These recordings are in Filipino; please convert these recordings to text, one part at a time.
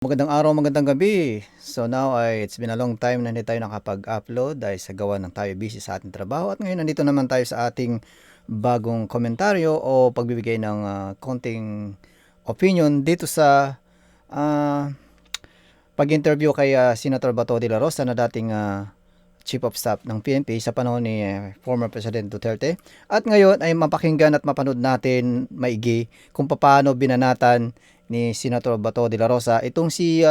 Magandang araw, magandang gabi. So now it's been a long time na hindi tayo nakapag-upload dahil sa gawa ng tayo busy sa ating trabaho. At ngayon nandito naman tayo sa ating bagong komentaryo o pagbibigay ng konting opinion dito sa ah, pag-interview kay Senator Bato de la Rosa na dating Chief of Staff ng PNP sa panahon ni former President Duterte. At ngayon ay mapakinggan at mapanood natin maigi kung paano binanatan ni Senator Bato de la Rosa itong si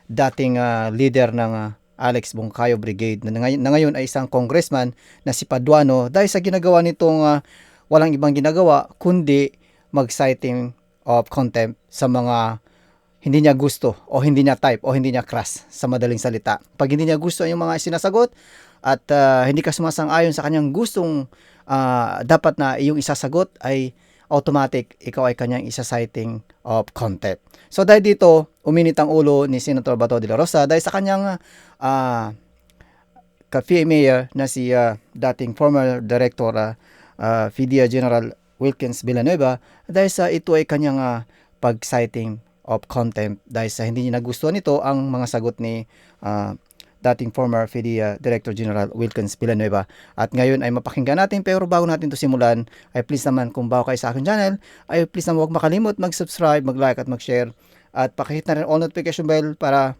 dating leader ng Alex Bongcayo Brigade na ngayon ay isang congressman na si Paduano dahil sa ginagawa nitong walang ibang ginagawa kundi mag-citing of contempt sa mga hindi niya gusto o hindi niya type o hindi niya crush sa madaling salita. Pag hindi niya gusto yung mga sinasagot at hindi ka sumasang-ayon sa kanyang gustong dapat na iyong isasagot ay automatic ikaw ay kanyang isa-citing of contempt. So dahil dito, uminit ang ulo ni Senator Bato de la Rosa dahil sa kanyang ka-PA mayor na si dating former director FIDIA General Wilkins Villanueva dahil sa ito ay kanyang pag-citing of contempt dahil sa hindi niya nagustuhan nito ang mga sagot ni dating former FIDIA Director General Wilkins Villanueva. At ngayon ay mapakinggan natin, pero bago natin ito simulan ay please naman kung bago kayo sa aking channel ay please naman huwag makalimot mag-subscribe, mag-like at mag-share at pakihit na rin all notification bell para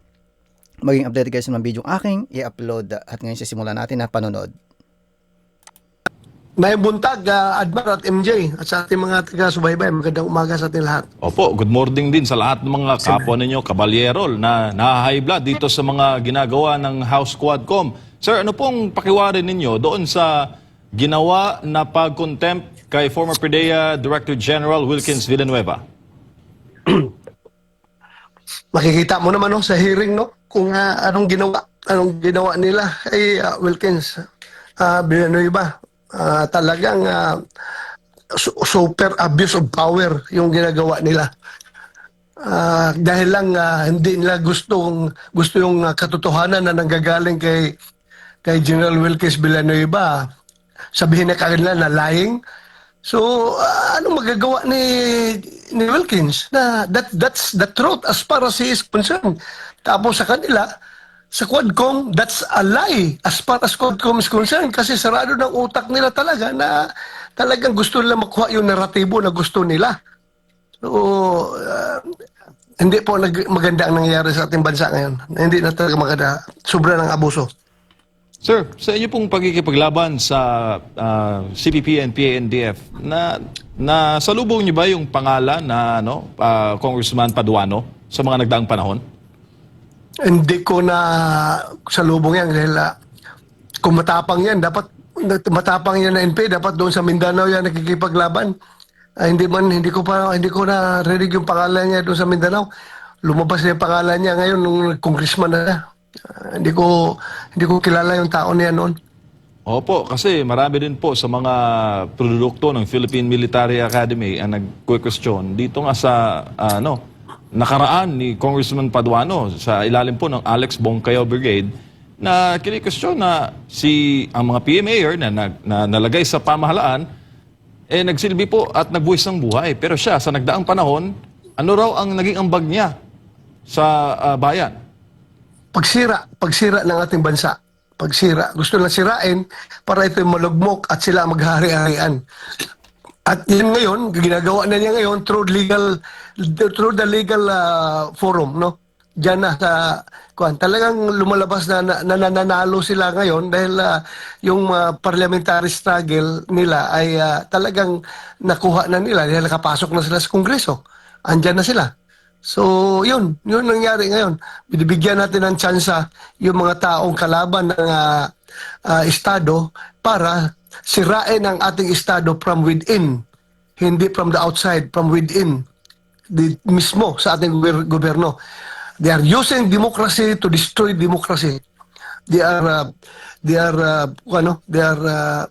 maging updated kayo sa mga video aking i-upload. At ngayon sisimulan natin na panonood. May buntag, Admar at MJ at sa ating mga taga-subaybay. Magandang umaga sa ating lahat. Opo, good morning din sa lahat ng mga kapwa ninyo, kabalyerol, na high blood dito sa mga ginagawa ng House Quadcom. Sir, ano pong pakiwarin ninyo doon sa ginawa na pag-contempt kay former PDEA Director General Wilkins Villanueva? Makikita mo naman sa hearing kung anong ginawa nila kay Wilkins Villanueva. Talagang super abuse of power yung ginagawa nila. Dahil lang hindi nila gusto yung katotohanan na nanggagaling kay General Wilkins Villanueva. Sabihin na kanila na lying. So anong magagawa ni Wilkins? That's the truth as far as he is concerned. Tapos sa kanila, sa Quadcom, that's a lie as far as Quadcom is concerned kasi sarado ng utak nila talaga na talagang gusto nila makuha yung naratibo na gusto nila. So, hindi po maganda ang nangyayari sa ating bansa ngayon. Hindi na talaga maganda. Sobra ng abuso. Sir, sa inyo pong pagkikipaglaban sa CPP and PANDF, na salubong niyo ba yung pangalan na Congressman Paduano sa mga nagdaang panahon? Hindi ko na salubong yan dahil kung matapang yan, dapat matapang yan na NP, dapat doon sa Mindanao yan nakikipaglaban. Hindi ko na rinig yung pangalan niya doon sa Mindanao. Lumabas na yung pangalan niya ngayon nung congressman na. Hindi ko kilala yung tao niya noon. Opo, kasi marami din po sa mga produkto ng Philippine Military Academy ang nag-question dito nga sa nakaraan ni Congressman Paduano sa ilalim po ng Alex Bongcayo Brigade na kini-question na ang mga PA mayor na nalagay sa pamahalaan nagsilbi po at nagbuwis ng buhay. Pero siya, sa nagdaang panahon, ano raw ang naging ambag niya sa bayan? Pagsira ng ating bansa. Pagsira. Gusto lang sirain para ito malugmok at sila maghari-harian. At yan ngayon, ginagawa na niya ngayon through the legal forum, Diyan na sa talagang lumalabas na nananalo sila ngayon dahil yung parliamentary struggle nila ay talagang nakuha na nila dahil nakapasok na sila sa Kongreso. Andiyan na sila. So, yun nangyari ngayon. Binibigyan natin ng tsansa yung mga taong kalaban ng Estado para sirain ang ating Estado from within, hindi from the outside, from within, mismo sa ating gobyerno. They are using democracy to destroy democracy. They are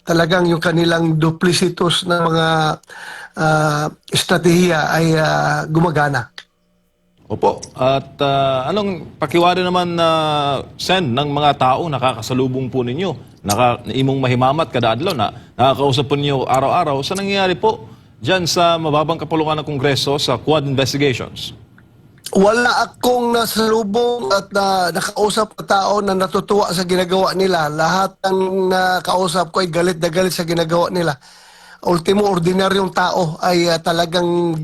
talagang yung kanilang duplicitous na mga estratehiya ay gumagana. Opo. At anong pakiwari naman Sen ng mga taong nakakasalubong po ninyo? Imong mahimamat kada adlaw na nakakausap po ninyo araw-araw. Sa nangyayari po dyan sa mababang kapulungan ng Kongreso sa Quad Investigations? Wala akong nasalubong at nakausap na tao na natutuwa sa ginagawa nila. Lahat ng nakausap ko ay galit na galit sa ginagawa nila. Ultimo, ordinaryong tao ay talagang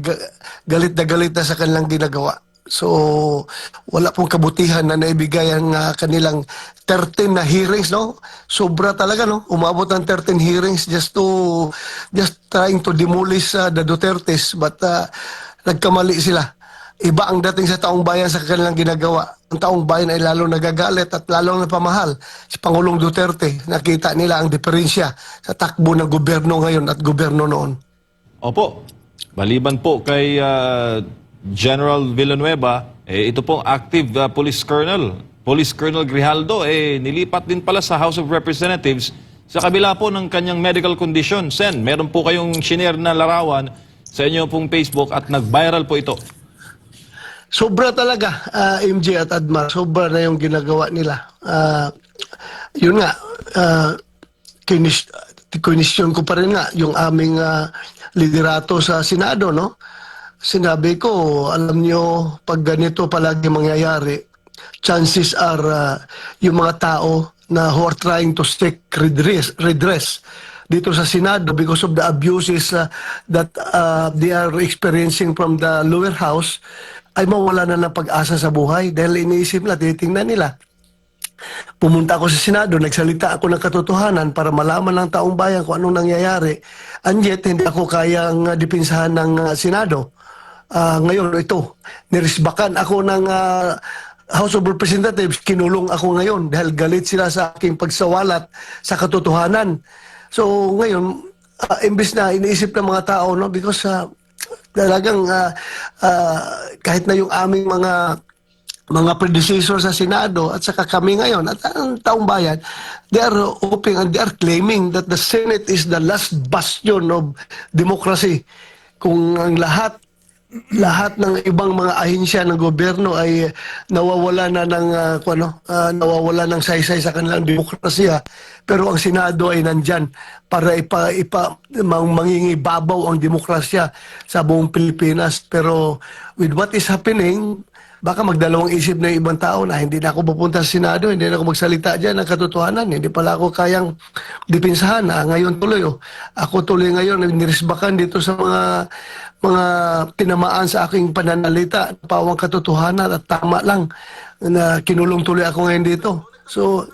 galit na sa kanilang ginagawa. So, wala pong kabutihan na naibigay ang kanilang 13 na hearings, no? Sobra talaga, no? Umabot ng 13 hearings just trying to demolish the Dutertes, but nagkamali sila. Iba ang dating sa taong bayan sa kanilang ginagawa. Ang taong bayan ay lalo nagagalit at lalo napamahal si Pangulong Duterte. Nakita nila ang diferensya sa takbo ng gobyerno ngayon at gobyerno noon. Opo. Maliban po kay General Villanueva, ito pong active police colonel. Police Colonel Grijaldo, nilipat din pala sa House of Representatives sa kabila po ng kanyang medical condition. Sen, meron po kayong share na larawan sa inyo pong Facebook at nag-viral po ito. Sobra talaga, MJ at Admar. Sobra na yung ginagawa nila. Yun nga, kinisyon ko pa rin nga yung aming liderato sa Senado, no? Sinabi ko, alam nyo, pag ganito palagi mangyayari, chances are yung mga tao na who are trying to seek redress dito sa Senado because of the abuses that they are experiencing from the lower house, ay mawala na ng pag-asa sa buhay dahil iniisip nila, titingnan nila. Pumunta ako sa Senado, nagsalita ako ng katotohanan para malaman ng taong bayan kung anong nangyayari. And yet, hindi ako kayang dipinsahan ng Senado. Ngayon, ito, nirisbakan ako ng House of Representatives, kinulong ako ngayon dahil galit sila sa aking pagsawalat sa katotohanan. So, ngayon, imbis na iniisip ng mga tao, no, because talagang kahit na yung aming mga predecessor sa Senado at saka kami ngayon at ang taong bayan, they are hoping and they are claiming that the Senate is the last bastion of democracy. Kung ang lahat ng ibang mga ahensya ng gobyerno ay nawawala na ng nawawala ng saysay sa kanilang demokrasya, pero ang Senado ay nandyan para mangingibabaw ang demokrasya sa buong Pilipinas. Pero with what is happening, baka magdalawang isip na yung ibang tao na hindi na ako pupunta sa Senado, hindi na ako magsalita dyan ng katotohanan, hindi pala ako kayang dipinsahan. Ngayon tuloy, ako tuloy ngayon nirisbakan dito sa mga tinamaan sa aking pananalita, pawang katotohanan at tama lang na kinulong tuloy ako ngayon dito. So,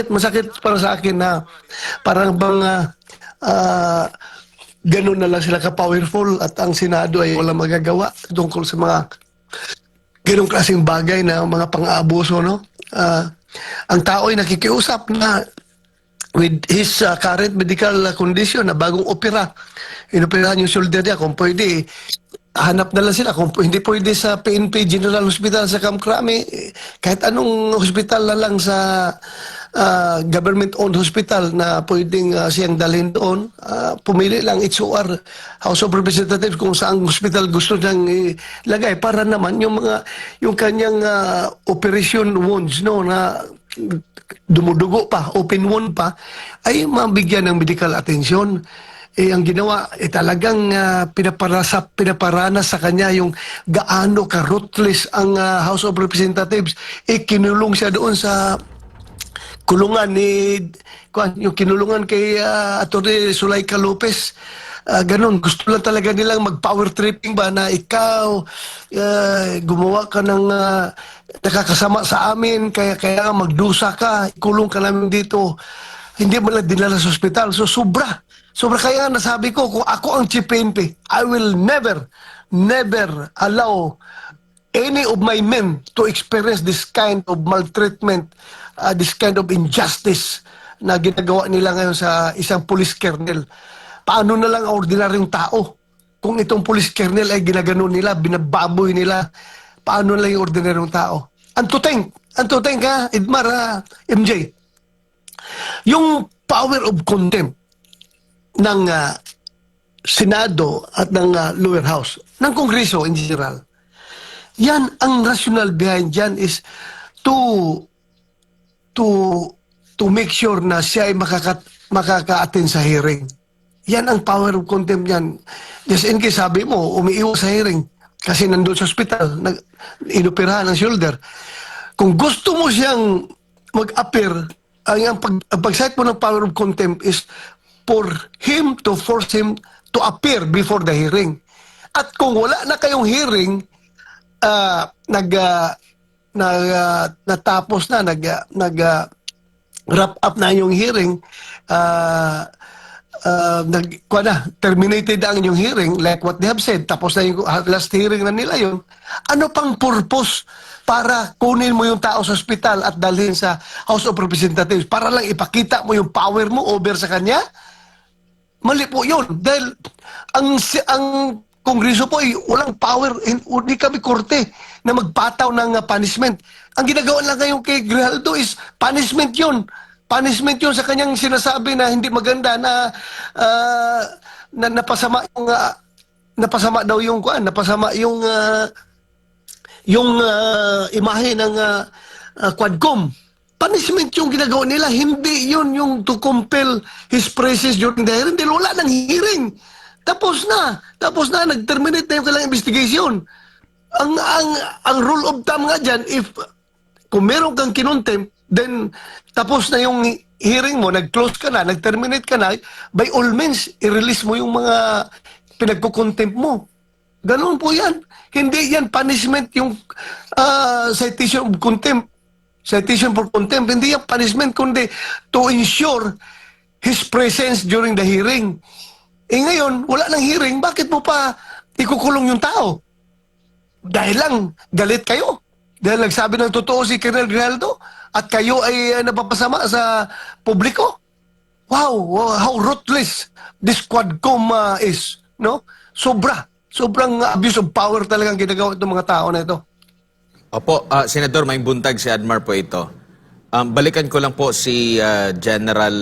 masakit para sa akin na parang bang ganun na lang sila ka-powerful at ang Senado ay walang magagawa tungkol sa mga ganung klaseng bagay na mga pang-aabuso, no? Ang tao ay nakikiusap na with his current medical condition na bagong opera. Inoperahan yung shoulder niya. Kung pwede, hanap na lang sila. Kung hindi pwede sa PNP General Hospital sa Kamkrami, kahit anong hospital na lang sa government-owned hospital na pwedeng siyang dalhin doon, pumili lang HOR, House of Representatives, kung saang hospital gusto niyang ilagay para naman yung kanyang operation wounds, no, na dumudugo pa, open wound pa, ay mabigyan ng medical attention. Ang ginawa, talagang pinaparanas sa kanya yung gaano ka-ruthless ang House of Representatives. Kinulong siya doon sa kulungan yung kinulungan kay Atty. Zuleika Lopez. Ganun, gusto lang talaga nilang mag-power tripping ba na ikaw gumawa ka ng nakakasama sa amin, kaya magdusa ka, ikulong ka namin dito. Hindi mo lang dinala sa ospital. So sobra kaya nasabi ko, kung ako ang chief PNP, I will never allow any of my men to experience this kind of maltreatment, this kind of injustice na ginagawa nila ngayon sa isang police colonel. Paano na lang ang ordinaryong tao? Kung itong police colonel ay ginagano nila, binababoy nila, paano na lang yung ordinaryong tao? Antuteng ka, Edmar, MJ. Yung power of contempt ng Senado at ng lower house, ng Kongreso in general, yan, ang rational behind yan is to make sure na siya ay makaka-attend sa hearing. Yan ang power of contempt yan. Just in case sabi mo, umiiwas sa hearing, kasi nandun sa ospital, inoperahan ng shoulder. Kung gusto mo siyang mag-appear, ang pag-cite mo ng power of contempt is for him to force him to appear before the hearing. At kung wala na kayong hearing, natapos na, wrap up na yung hearing, terminated ang inyong hearing, like what they have said, tapos na yung last hearing na nila yun, ano pang purpose para kunin mo yung tao sa ospital at dalhin sa House of Representatives para lang ipakita mo yung power mo over sa kanya? Mali po yun. Dahil ang Kongreso po ay walang power, hindi kami korte na magpataw ng punishment. Ang ginagawa lang ngayon kay Grijaldo is punishment yun. Punishment yun sa kanyang sinasabi na hindi maganda na napasama yung napasama daw yung napasama yung imahe ng Quadcom. Punishment yung ginagawa nila, hindi yun yung to compel his presence during the hearing. Dahil wala ng hearing. Tapos na, nag-terminate na yung kailangang investigation. Ang rule of thumb nga dyan, if kung meron kang kinontempt, then tapos na yung hearing mo, nag-close ka na, nag-terminate ka na, by all means, i-release mo yung mga pinagkukontempt mo. Ganoon po yan. Hindi yan punishment yung citation of contempt. Citation for contempt. Hindi yan punishment, kundi to ensure his presence during the hearing. Eh ngayon, wala nang hearing, bakit mo pa ikukulong yung tao? Dahil lang, galit kayo. Dahil nagsabi ng totoo si Colonel Grijaldo at kayo ay napapasama sa publiko. Wow, how ruthless this Quadcom is. No? Sobrang abuse of power talagang ginagawa itong mga tao na ito. Opo, Senador, may buntag si Admar po ito. Balikan ko lang po si General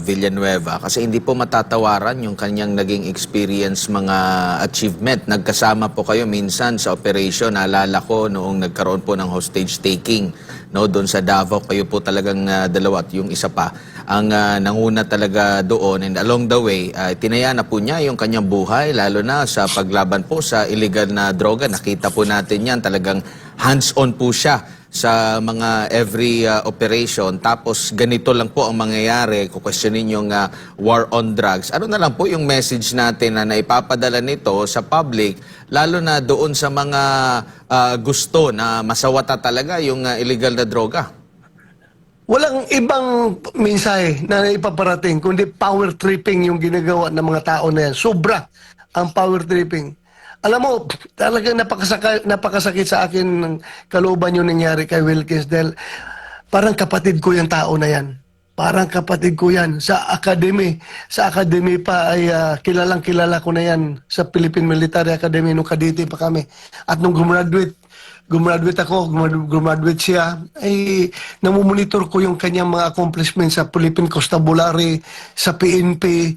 Villanueva kasi hindi po matatawaran yung kanyang naging experience, mga achievement. Nagkasama po kayo minsan sa operation. Naalala ko noong nagkaroon po ng hostage taking. No, doon sa Davao, kayo po talagang dalawa at yung isa pa ang nanguna talaga doon. And along the way, tinaya na po niya yung kanyang buhay, lalo na sa paglaban po sa illegal na droga. Nakita po natin yan, talagang hands-on po siya sa mga every operation. Tapos ganito lang po ang mangyayari, kukwestiyonin yung war on drugs. Ano na lang po yung message natin na naipapadala nito sa public, lalo na doon sa mga gusto na masawata talaga yung illegal na droga? Walang ibang mensahe na ipaparating, kundi power tripping yung ginagawa ng mga tao na yan. Sobra ang power tripping. Alam mo, talagang napakasakit sa akin ng kalooban yung nangyari kay Wilkins dahil parang kapatid ko yung tao na yan. Parang kapatid ko yan. Sa academy pa ay kilalang kilala ko na yan sa Philippine Military Academy nung Cavite pa kami. At nung gumraduate siya, ay namumonitor ko yung kanyang mga accomplishments sa Philippine Constabulary, sa PNP,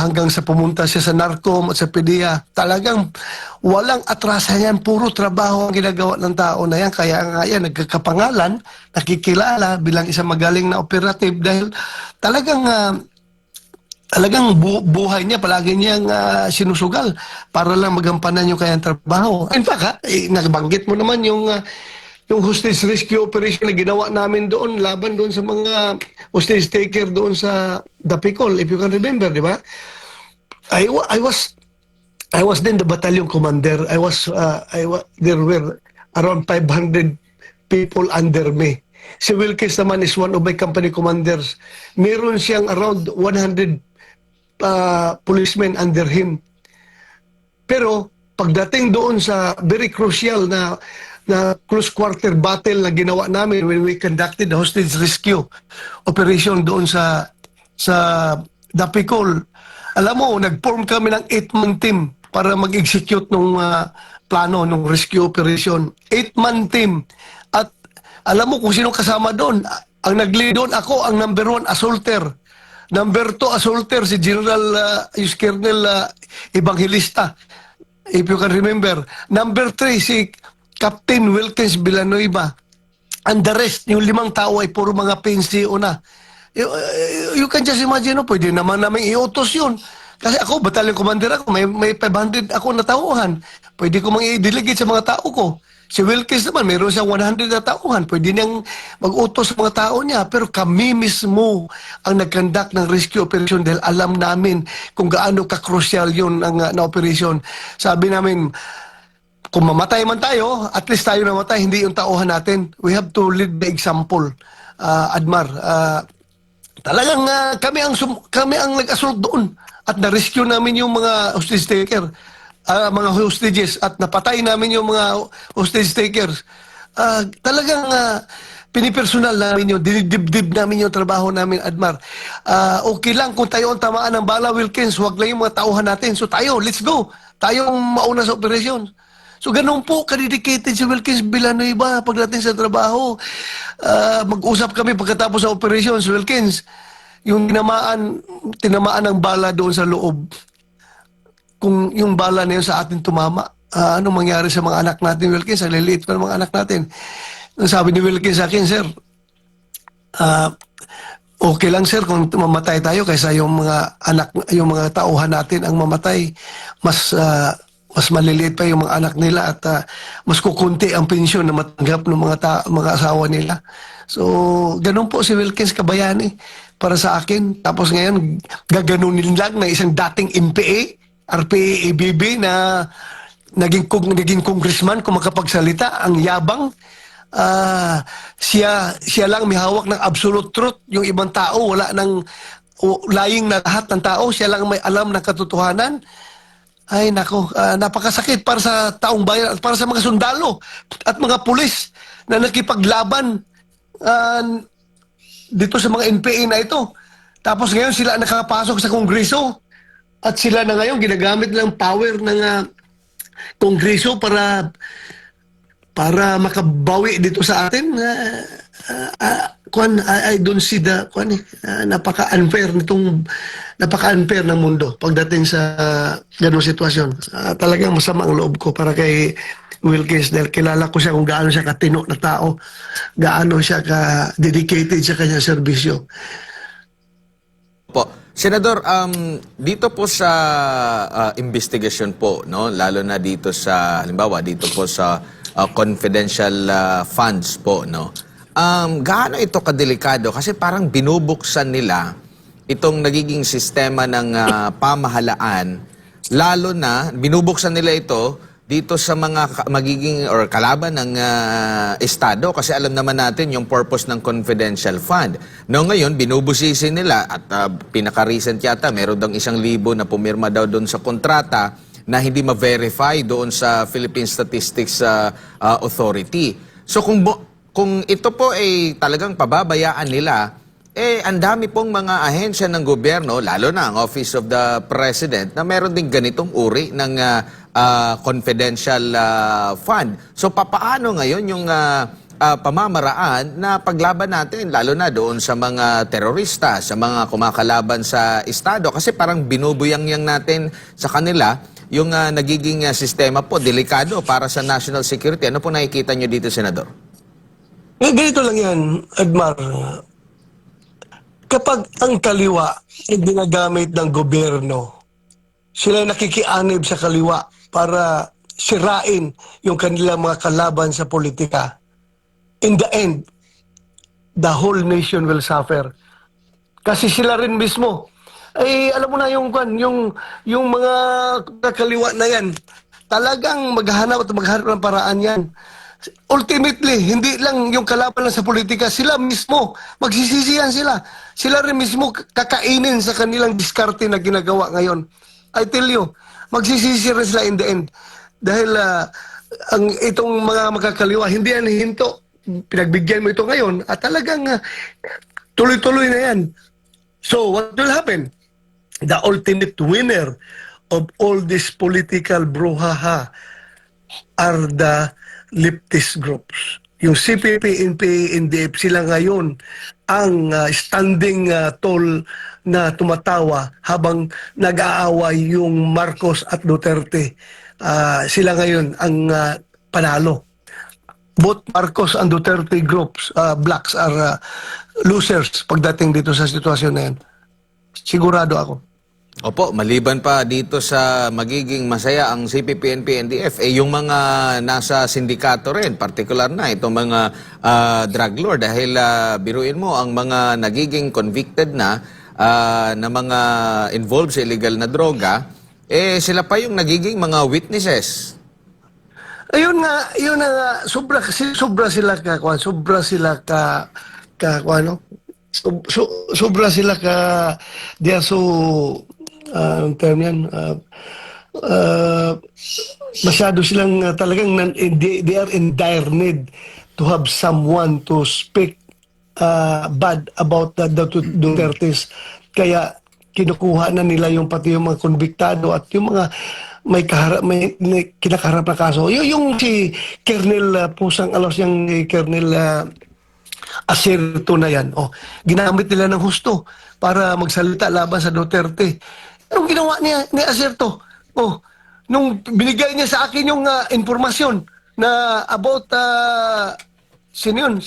hanggang sa pumunta siya sa NARCOM at sa PDEA. Talagang walang atrasan yan, puro trabaho ang ginagawa ng tao na yan. Kaya nga yan, nagkakapangalan, nakikilala bilang isang magaling na operative dahil talagang buhay niya, palagi niyang sinusugal para lang magampanan yung kanyang trabaho. In fact, nagbanggit mo naman yung hostage rescue operation na ginawa namin doon, laban doon sa mga hostage taker doon sa Dapicol, if you can remember, di ba? I was then the battalion commander. There were around 500 people under me. Si Wilkins naman is one of my company commanders. Meron siyang around 100 policemen under him. Pero pagdating doon sa very crucial na close quarter battle na ginawa namin when we conducted the hostage rescue operation doon sa Dapicol, alam mo, nag-form kami ng 8-man team para mag-execute nung plano, nung rescue operation. 8-man team. At alam mo kung sino kasama doon? Ang nag-lead doon, ako ang number 1 assaulter. Number 2 assaulter, si General Colonel Evangelista, if you can remember. Number 3, si Captain Wilkins Villanueva. And the rest, yung 5 tao ay puro mga PNCO na. You can just imagine, pwede naman namin iutos yun. Kasi ako, battalion commander ako, may 500 ako na tauhan. Pwede ko mang-i-delegate sa mga tao ko. Si Wilkins naman, mayroon siyang 100 na tauhan. Pwede niyang mag-utos sa mga tao niya. Pero kami mismo ang nag-conduct ng rescue operation dahil alam namin kung gaano ka-crucial yun na operation. Sabi namin, kung mamatay man tayo, at least tayo namatay, hindi yung tauhan natin. We have to lead by example, Admar. Talagang kami ang nag-assault doon at na-rescue namin yung mga hostage taker, mga hostages at napatay namin yung mga hostage takers. Talagang pinipersonal namin yun, dinidibdib namin yung trabaho namin, Admar. Okay lang kung tayo ang tamaan ng bala, Wilkins, huwag lang yung mga tauhan natin. So tayo, let's go. Tayo ang mauna sa operasyon. So ganun po, kadedicated si Wilkins Villanueva pagdating sa trabaho. Mag-usap kami pagkatapos sa operation, si Wilkins, yung tinamaan ng bala doon sa loob. Kung yung bala na yun sa atin tumama, ano mangyari sa mga anak natin, Wilkins? Ang liliit pa ng mga anak natin. Sabi ni Wilkins sa akin, sir, okay lang sir kung mamatay tayo kaysa yung mga anak, yung mga tauhan natin ang mamatay. Mas maliliit pa yung mga anak nila at mas kukunti ang pensyon na matanggap ng mga asawa nila. So, ganun po si Wilkins Kabayani para sa akin. Tapos ngayon, gaganunin lang na isang dating MPA, RPA-ABB na naging congressman kung makapagsalita, ang yabang. Siya lang may hawak ng absolute truth. Yung ibang tao, wala nang lying na lahat ng tao. Siya lang may alam ng katotohanan. Ay nako, napakasakit para sa taong bayan at para sa mga sundalo at mga pulis na nakipaglaban dito sa mga NPA na ito. Tapos ngayon sila nakapasok sa Kongreso at sila na ngayon ginagamit ng power ng Kongreso para makabawi dito sa atin. I don't see the napaka-unfair ng mundo pagdating sa ganung sitwasyon. Talagang masama ang loob ko para kay Wilkins dahil kilala ko siya kung gaano siya katino na tao, gaano siya ka-dedicated sa kanyang serbisyo. Po. Senador, dito po sa investigasyon po, no, lalo na dito sa halimbawa dito po sa confidential funds po, no. Gaano ito kadelikado kasi parang binubuksan nila itong nagiging sistema ng pamahalaan, lalo na binubuksan nila ito dito sa mga magiging or kalaban ng estado kasi alam naman natin yung purpose ng confidential fund. No, ngayon binubusisi nila at pinaka-recent yata meron daw 1,000 na pumirma daw doon sa kontrata na hindi ma-verify doon sa Philippine Statistics Authority. So kung ito po ay talagang pababayaan nila, ang dami pong mga ahensya ng gobyerno, lalo na ang Office of the President, na meron din ganitong uri ng confidential fund. So papaano ngayon yung pamamaraan na paglaban natin, lalo na doon sa mga terorista, sa mga kumakalaban sa Estado? Kasi parang binubuyang-yang natin sa kanila yung nagiging sistema po, delikado para sa national security. Ano po nakikita nyo dito, Senador? Ganito lang yan, Admar. Kapag ang kaliwa ay ginagamit ng gobyerno, sila nakikianib sa kaliwa para sirain yung kanilang mga kalaban sa politika. In the end, the whole nation will suffer. Kasi sila rin mismo, ay alam mo na yung mga kaliwa na yan, talagang maghanap ng paraan yan. Ultimately, hindi lang yung kalaban lang sa politika, sila mismo, magsisisihan sila. Sila rin mismo kakainin sa kanilang diskarte na ginagawa ngayon. I tell you, magsisisihan sila in the end. Dahil itong mga magkakaliwa, hindi yan hinto. Pinagbigyan mo ito ngayon at talagang tuloy-tuloy na yan. So, what will happen? The ultimate winner of all this political brouhaha are the leftist groups. Yung CPP, NPA, NDF, sila ngayon ang standing tall na tumatawa habang nag-aaway yung Marcos at Duterte. Sila ngayon ang panalo. Both Marcos and Duterte groups, blacks are losers pagdating dito sa sitwasyon na yan. Sigurado ako. Opo, maliban pa dito sa magiging masaya ang CPP-NP-NDF, yung mga nasa sindikato rin, particular na itong mga drug lord. Dahil biruin mo, ang mga nagiging convicted na mga involved sa illegal na droga, sila pa yung nagiging mga witnesses. Ayun nga, yun na nga, sobra sila ka, kwan, sobra sila kwan, no? Sobra sila they are so, ang term yan, masyado silang talagang, they are in dire need to have someone to speak bad about the Dutertes. Kaya, kinukuha na nila pati yung mga konbiktado at yung mga may kinakaharap na kaso. Yung si Colonel Pusang Alos, yung Colonel Acerto na yan. Ginamit nila ng husto para magsalita laban sa Duterte. Anong ginawa ni Acerto? Nung binigay niya sa akin yung informasyon na about sino yun?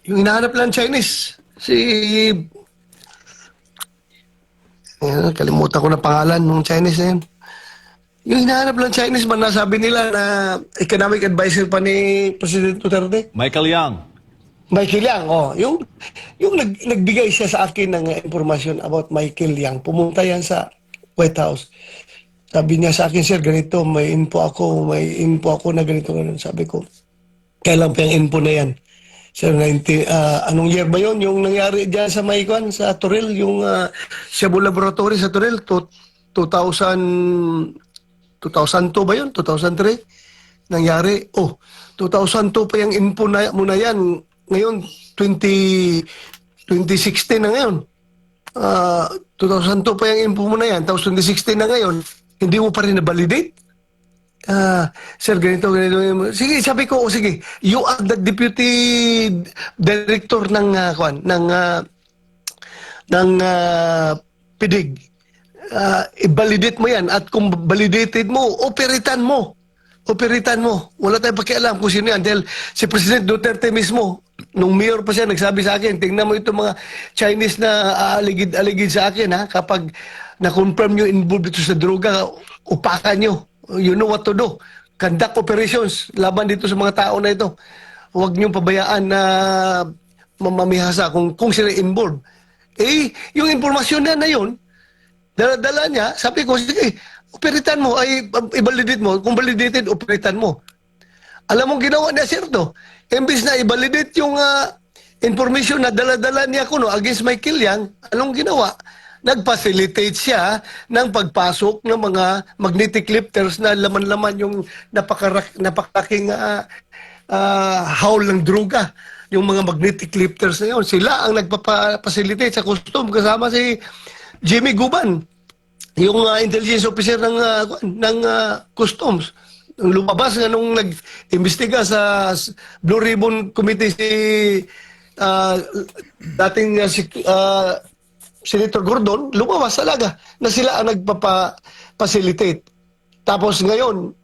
Yung hinahanap lang Chinese. Kalimutan ko na pangalan ng Chinese na yun. Yung hinahanap lang Chinese man, nasabi nila na economic advisor pa ni President Duterte. Michael Yang. Michael Yang, yung nagbigay siya sa akin ng informasyon about Michael Yang. Pumunta yan sa White House. Sabi niya sa akin, sir, ganito, may info ako na ganito. Sabi ko, kailan pa yung info na yan? Sir, anong year ba yun? Yung nangyari dyan sa Maykwan, sa Toril, yung Cebu Laboratory sa Toril, 2002 ba yun? 2003? Nangyari? 2002 pa yung info muna yan. Ngayon, 2016 na ngayon. 2002 pa yung info muna yan. Tapos 2016 na ngayon, hindi mo pa rin na-validate? Sir, ganito. Sige, sabi ko, sige, you are the deputy director ng PIDIG. I-validate mo yan at kung validated mo, operitan mo. Wala tayong pakialam kung sino yan. Dahil si President Duterte mismo, nung mayor pa siya, nagsabi sa akin, tingnan mo itong mga Chinese na aligid sa akin, kapag na-confirm nyo involved dito sa droga, upakan nyo. You know what to do. Conduct operations laban dito sa mga tao na ito. Huwag nyo pabayaan na mamamihasa kung sila involved. Yung informasyon na yun, dala niya, sabi ko, sige, operitan mo, i-validate mo. Kung validated, operitan mo. Alam mo ginawa niya, Acerto, imbis na i-validate yung information na dala-dala niya against Michael Yang, anong ginawa? Nag-facilitate siya ng pagpasok ng mga magnetic lifters na laman-laman yung napakalaking haul ng droga. Yung mga magnetic lifters na yun. Sila ang nagpa-facilitate sa custom kasama si Jimmy Guban, yung intelligence officer ng customs. Lumabas nga nung nag-imbestiga sa Blue Ribbon Committee si dating Senator Gordon, lumabas talaga na sila ang nagpapa-facilitate. Tapos ngayon,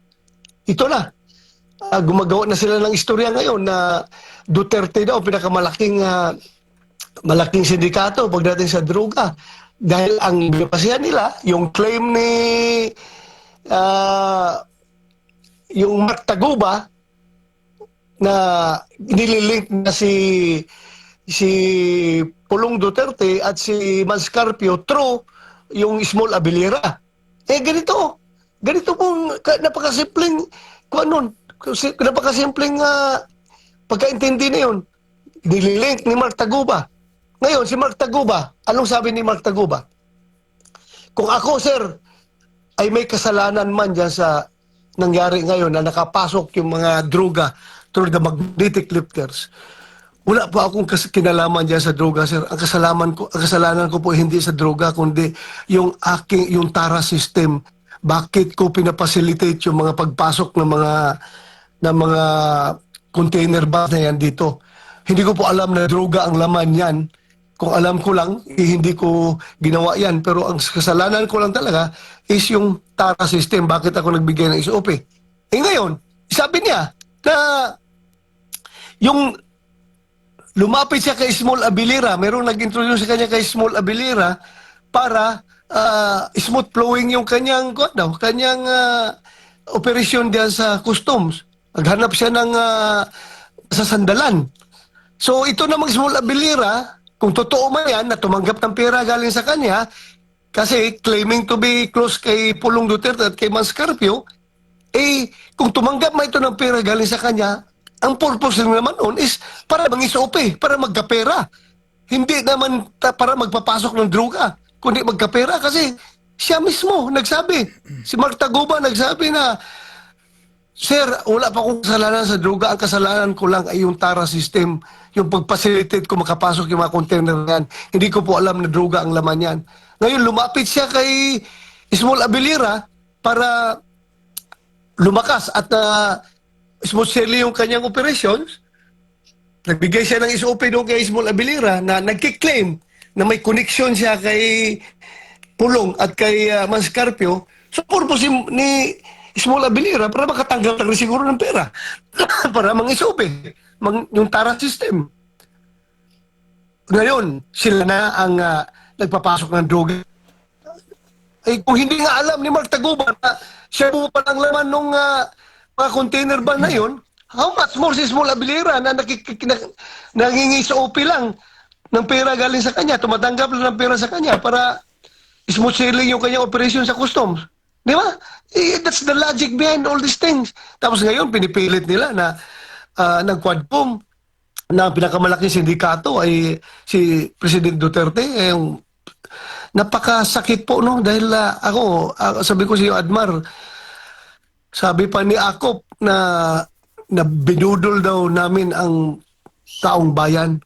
ito na. Gumagawa na sila ng istorya ngayon na Duterte daw, pinakamalaking sindikato pagdating sa droga. Dahil ang binapasihan nila, yung claim ni yung Mark Taguba na nililink na si Pulong Duterte at si Manscarpio through yung Small Abiliera. Ganito pong napakasimpleng napakasimpleng pagkaintindi na yun. Nililink ni Mark Taguba. Ngayon, si Mark Taguba, anong sabi ni Mark Taguba? Kung ako, sir, ay may kasalanan man dyan sa nangyari ngayon na nakapasok yung mga droga through the magnetic lifters, wala po akong kinalaman dyan sa droga, sir. Ang kasalanan ko po hindi sa droga, kundi yung TARA system. Bakit ko pinapacilitate yung mga pagpasok ng mga container bag na yan dito? Hindi ko po alam na droga ang laman yan. Kung alam ko lang, hindi ko ginawa yan. Pero ang kasalanan ko lang talaga is yung TARA system. Bakit ako nagbigay ng SOP? Ngayon, sabi niya na yung lumapit siya kay Small Abilira. Merong nag-introduce sa kanya kay Small Abilira para smooth flowing yung kanyang operasyon diyan sa customs. Naghanap siya ng sa sandalan. So ito namang Small Abilira, kung totoo man yan na tumanggap ng pera galing sa kanya, kasi claiming to be close kay Pulong Duterte at kay Mascarpio, kung tumanggap man ito ng pera galing sa kanya, ang purpose naman noon is para mangisope, para magkapera. Hindi naman para magpapasok ng droga, kundi magkapera kasi siya mismo nagsabi. Si Mark Taguba nagsabi na, Sir, wala pa akong kasalanan sa droga. Ang kasalanan ko lang ay yung TARA system. Yung pag-facilitate ko makapasok yung mga container yan. Hindi ko po alam na droga ang laman yan. Ngayon, lumapit siya kay Small Abilira para lumakas at smooth sailing yung kanyang operations. Nagbigay siya ng SOP doon kay Small Abilira na nagkiklaim na may connection siya kay Pulong at kay Mascarpio. So, purpose ni Small Abilira para makatanggap ng siguro ng pera para mang-SOP, yung TARA system. Ngayon, sila na ang nagpapasok ng droga. Kung hindi nga alam ni Mark Taguba na siya po palang laman nung mga container ban na yun, how much more si Small Abilira na nangingi-SOP lang ng pera galing sa kanya, tumatanggap lang ng pera sa kanya para smooth sailing yung kanyang operation sa customs. Di ba? That's the logic behind all these things. Tapos ngayon, pinipilit nila na nag-Quadcom na pinakamalaking sindikato ay si President Duterte. Napakasakit po, no? Dahil sabi ko si Admar, sabi pa ni Akop na binudol daw namin ang taong bayan.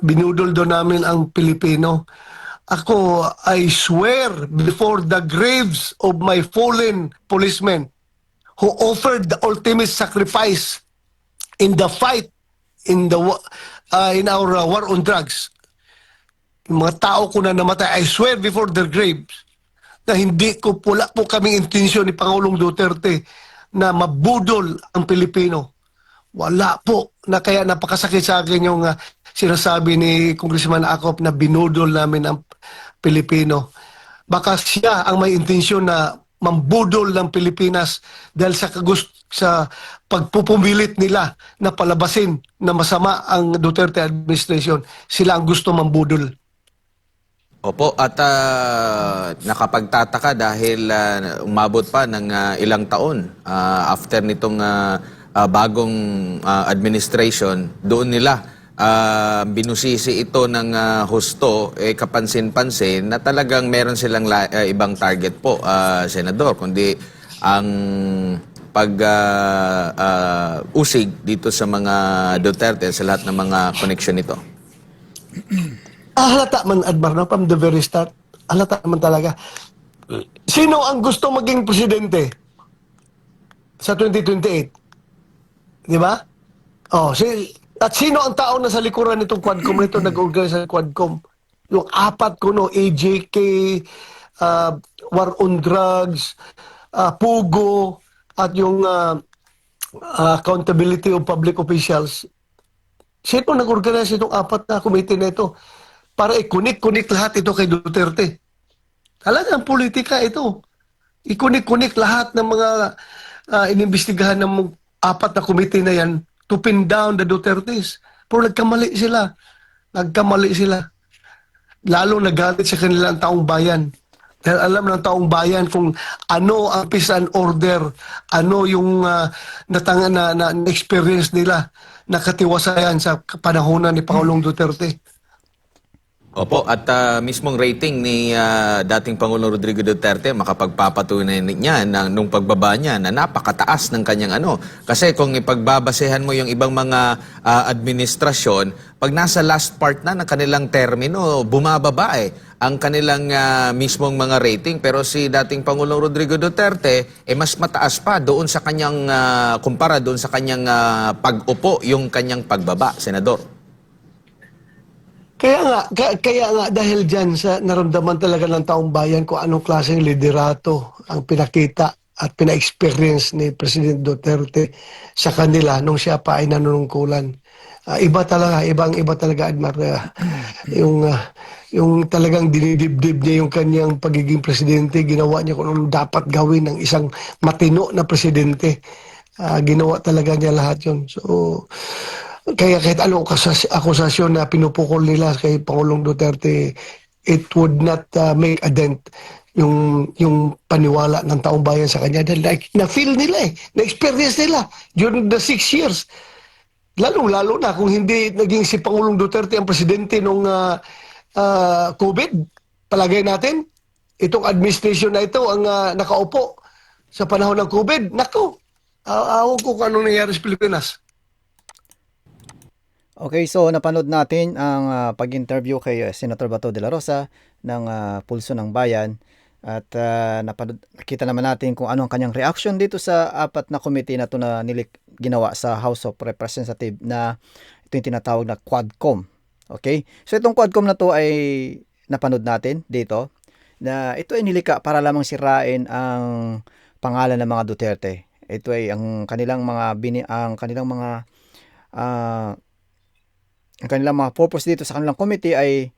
Binudol daw namin ang Pilipino. Ako, I swear before the graves of my fallen policemen who offered the ultimate sacrifice in the fight in our war on drugs. Yung mga tao ko na namatay, I swear before their graves na wala po kaming intensyon ni Pangulong Duterte na mabudol ang Pilipino. Wala po. Na kaya napakasakit sa akin yung sinasabi ni Congressman Acop na binudol namin ang Pilipino. Baka siya ang may intensyon na mambudol ng Pilipinas dahil sa pagpupumilit nila na palabasin na masama ang Duterte administration. Sila ang gusto mambudol. Opo, at nakapagtataka dahil umabot pa ng ilang taon after nitong bagong administration, doon nila binusisi ito ng husto, kapansin-pansin na talagang meron silang ibang target po, Senador, kundi ang usig dito sa mga Duterte sa lahat ng mga connection nito. Halata man, Admar, no? From the very start, halata naman talaga. Sino ang gusto maging presidente sa 2028? Di ba? At sino ang tao na sa likuran nitong Quadcom nito, nag-organize sa Quadcom? Yung apat ko, no? AJK, War on Drugs, Pugo, at yung Accountability of Public Officials. Sino nag-organize itong apat na committee na ito? Para i-connect lahat ito kay Duterte. Talagang politika ito. I-connect lahat ng mga inimbestigahan ng apat na committee na yan to pin down the Dutertes. Pero nagkamali sila. Lalo nagalit sa kanila ang taong bayan. Dahil alam ng taong bayan kung ano ang peace and order, ano yung na-experience nila, nakatiwasayan sa panahonan ni Pangulong Duterte. Opo, at mismong rating ni dating Pangulong Rodrigo Duterte makapagpapatunay niya nung pagbaba niya na napakataas ng kanyang ano. Kasi kung ipagbabasehan mo yung ibang mga administrasyon, pag nasa last part na ng kanilang termino, bumababa ang kanilang mismong mga rating. Pero si dating Pangulong Rodrigo Duterte, mas mataas pa doon sa kanyang, kumpara doon sa kanyang pag-upo, yung kanyang pagbaba, Senador. Kaya nga dahil dyan sa naramdaman talaga ng taong bayan kung anong klaseng liderato ang pinakita at pina-experience ni President Duterte sa kanila nung siya pa ay nanunungkulan. ibang-iba talaga, Admar. Yung yung talagang dinidibdib niya yung kanyang pagiging presidente, ginawa niya kung anong dapat gawin ng isang matino na presidente. Ginawa talaga niya lahat yun. So, kaya kahit anong akusasyon na pinupukol nila kay Pangulong Duterte, it would not make a dent yung paniwala ng taong bayan sa kanya dahil na-feel nila na-experience nila during the 6 years. Lalo na kung hindi naging si Pangulong Duterte ang presidente nung COVID, palagay natin, itong administration na ito ang nakaupo sa panahon ng COVID. Naku, awan ko kung anong nangyari sa Pilipinas. Okay, so napanood natin ang pag-interview kay Senator Bato de la Rosa ng Pulso ng Bayan at nakita naman natin kung ano ang kanyang reaction dito sa apat na committee na ito na ginawa sa House of Representatives na ito yung tinatawag na Quadcom. Okay? So itong Quadcom na to ay napanood natin dito na ito ay nilika para lamang sirain ang pangalan ng mga Duterte. Ito ay ang kanilang mga ang kanilang mga purpose dito sa kanilang committee ay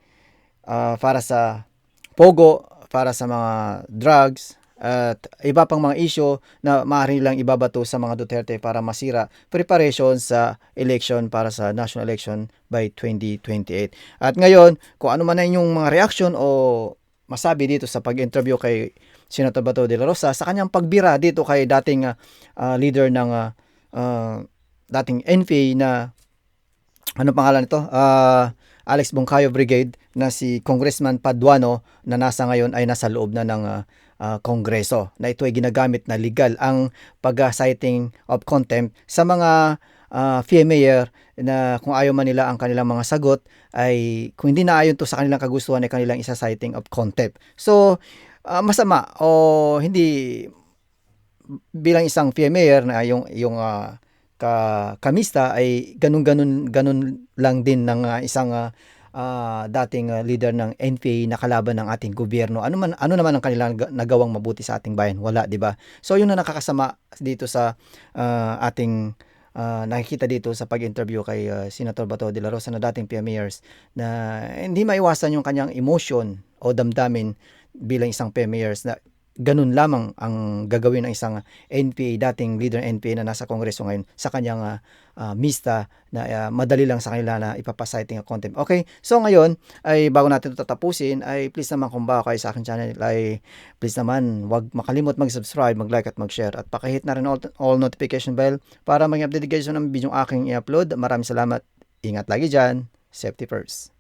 para sa pogo, para sa mga drugs, at iba pang mga issue na maaari lang ibabato sa mga Duterte para masira preparation sa election para sa national election by 2028. At ngayon, kung ano man na inyong mga reaction o masabi dito sa pag-interview kay Senator Bato de la Rosa sa kanyang pagbira dito kay dating leader ng dating NPA na ano pangalan nito? Alex Bongcayo Brigade na si Congressman Paduano na ngayon ay nasa loob na ng Kongreso. Na ito ay ginagamit na legal ang pag-citing of contempt sa mga mayor na kung ayaw man nila ang kanilang mga sagot ay kung hindi na ayon to sa kanilang kagustuhan ay kanilang isa-citing of contempt. So, masama o hindi bilang isang mayor na yung kamista ay ganun lang din ng isang dating leader ng NPA na kalaban ng ating gobyerno. Ano naman ang kanilang nagawang mabuti sa ating bayan? Wala, 'di ba? So yun na nakakasama dito sa ating nakikita dito sa pag-interview kay Senator Bato de la Rosa na dating mayors na hindi maiwasan yung kanyang emotion o damdamin bilang isang mayors na ganun lamang ang gagawin ng isang NPA, dating leader ng NPA na nasa Kongreso ngayon sa kanyang mista na madali lang sa kanila na ipapasiting ang content. Okay, so ngayon ay bago natin ito tatapusin ay please naman kung bago kayo sa aking channel ay please naman wag makalimot mag-subscribe, mag-like at mag-share at pakihit na rin all notification bell para maging update kayo ng video aking i-upload. Maraming salamat. Ingat lagi dyan. Safety first.